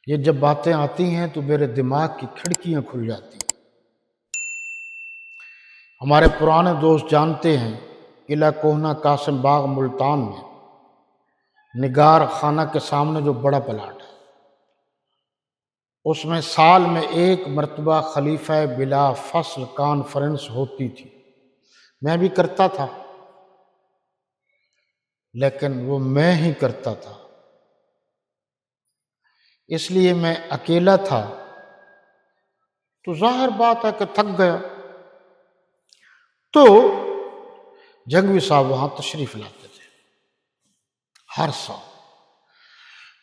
یہ جب باتیں آتی ہیں تو میرے دماغ کی کھڑکیاں کھل جاتی ہیں۔ ہمارے پرانے دوست جانتے ہیں قلعہ کوہنہ قاسم باغ ملتان میں نگار خانہ کے سامنے جو بڑا پلاٹ ہے، اس میں سال میں ایک مرتبہ خلیفہ بلا فصل کانفرنس ہوتی تھی۔ میں بھی کرتا تھا، لیکن وہ میں ہی کرتا تھا، اس لیے میں اکیلا تھا تو ظاہر بات ہے کہ تھک گیا۔ تو جنگوی صاحب وہاں تشریف لاتے تھے ہر سال،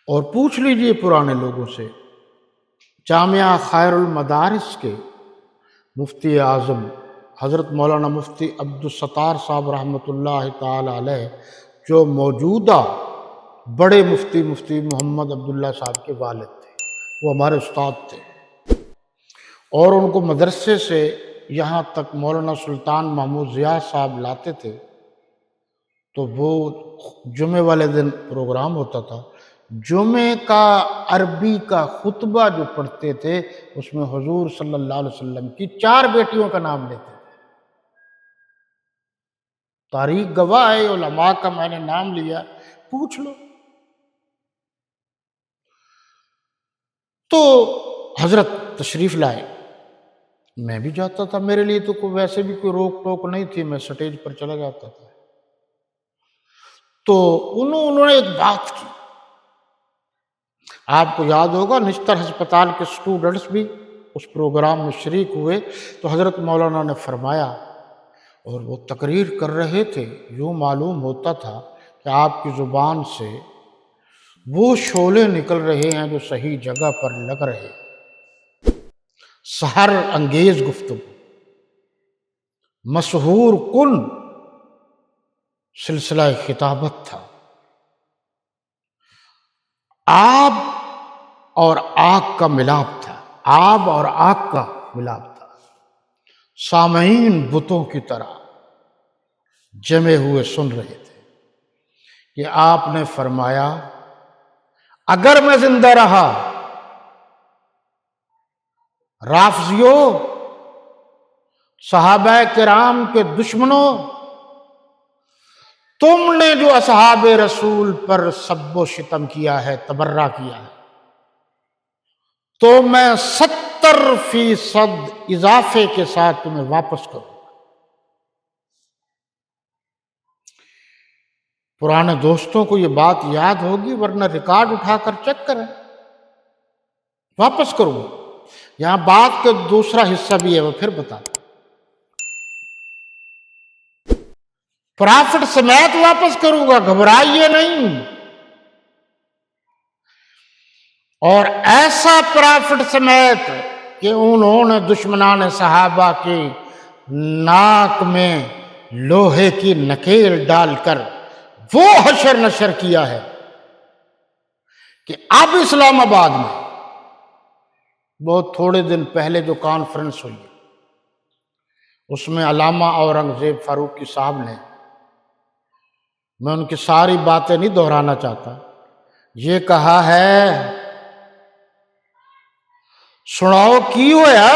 اور پوچھ لیجئے پرانے لوگوں سے، جامعہ خیر المدارس کے مفتی اعظم حضرت مولانا مفتی عبدالستار صاحب رحمۃ اللہ تعالی علیہ، جو موجودہ بڑے مفتی محمد عبداللہ صاحب کے والد تھے، وہ ہمارے استاد تھے، اور ان کو مدرسے سے یہاں تک مولانا سلطان محمود ضیاء صاحب لاتے تھے، تو وہ جمعے والے دن پروگرام ہوتا تھا، جمعے کا عربی کا خطبہ جو پڑھتے تھے اس میں حضور صلی اللہ علیہ وسلم کی 4 بیٹیوں کا نام لیتے تھے۔ تاریخ گواہ ہے، علماء کا میں نے نام لیا، پوچھ لو۔ تو حضرت تشریف لائے، میں بھی جاتا تھا، میرے لیے تو ویسے بھی کوئی روک ٹوک نہیں تھی، میں سٹیج پر چلا جاتا تھا۔ تو انہوں نے ایک بات کی، آپ کو یاد ہوگا نشتر ہسپتال کے سٹوڈنٹس بھی اس پروگرام میں شریک ہوئے، تو حضرت مولانا نے فرمایا، اور وہ تقریر کر رہے تھے، یوں معلوم ہوتا تھا کہ آپ کی زبان سے وہ شعلے نکل رہے ہیں جو صحیح جگہ پر لگ رہے ہیں۔ سحر انگیز گفتگو، مسحور کن سلسلہ خطابت تھا، آب اور آگ کا ملاپ تھا، آب اور آگ کا ملاپ تھا۔ سامعین بتوں کی طرح جمے ہوئے سن رہے تھے کہ آپ نے فرمایا، اگر میں زندہ رہا، رافضیوں، صحابہ کرام کے دشمنوں، تم نے جو اصحاب رسول پر سب و شتم کیا ہے، تبرہ کیا ہے، تو میں 70% اضافے کے ساتھ تمہیں واپس کروں۔ پرانے دوستوں کو یہ بات یاد ہوگی، ورنہ ریکارڈ اٹھا کر چیک کریں، واپس کروں۔ یہاں بات کا دوسرا حصہ بھی ہے، وہ پھر بتاتا ہوں۔ پرافٹ سمیت واپس کروں گا، گھبرائیے نہیں، اور ایسا پرافٹ سمیت کہ انہوں نے دشمنان صحابہ کی ناک میں لوہے کی نکیل ڈال کر وہ حشر نشر کیا ہے کہ اب اسلام آباد میں بہت تھوڑے دن پہلے جو کانفرنس ہوئی، اس میں علامہ اورنگزیب فاروقی صاحب نے، میں ان کی ساری باتیں نہیں دہرانا چاہتا، یہ کہا ہے، سناؤ کی ہویا،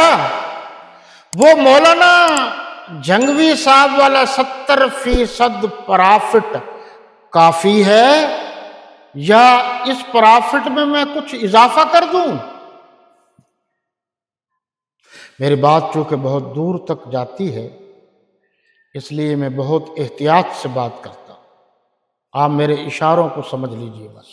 وہ مولانا جنگوی صاحب والا 70% پرافٹ کافی ہے یا اس پرافٹ میں کچھ اضافہ کر دوں؟ میری بات چونکہ بہت دور تک جاتی ہے، اس لیے میں بہت احتیاط سے بات کرتا ہوں، آپ میرے اشاروں کو سمجھ لیجئے بس۔